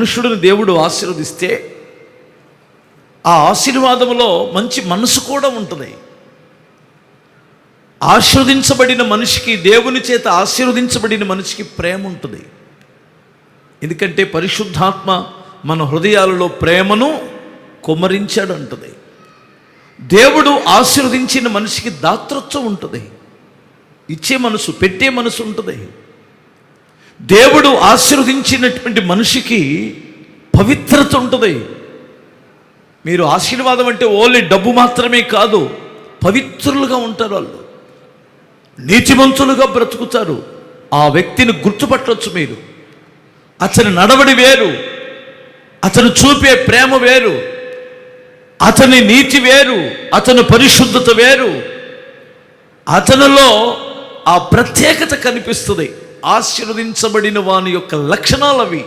మనుషుడిని దేవుడు ఆశీర్వదిస్తే ఆ ఆశీర్వాదంలో మంచి మనసు కూడా ఉంటుంది. ఆశీర్వదించబడిన మనిషికి, దేవుని చేత ఆశీర్వదించబడిన మనిషికి ప్రేమ ఉంటుంది. ఎందుకంటే పరిశుద్ధాత్మ మన హృదయాలలో ప్రేమను కుమ్మరించాడు అంటుంది. దేవుడు ఆశీర్వదించిన మనిషికి దాతృత్వం ఉంటుంది, ఇచ్చే మనసు, పెట్టే మనసు ఉంటుంది. దేవుడు ఆశీర్వదించినటువంటి మనిషికి పవిత్రత ఉంటుంది. మీరు ఆశీర్వాదం అంటే ఓన్లీ డబ్బు మాత్రమే కాదు, పవిత్రులుగా ఉంటారు, వాళ్ళు నీతిమంతులుగా బ్రతుకుతారు. ఆ వ్యక్తిని గుర్తుపట్టవచ్చు మీరు. అతని నడవడి వేరు, అతను చూపే ప్రేమ వేరు, అతని నీతి వేరు, అతని పరిశుద్ధత వేరు, అతనిలో ఆ ప్రత్యేకత కనిపిస్తుంది. ఆశీర్వదించబడిన వాని యొక్క లక్షణాలు అవి.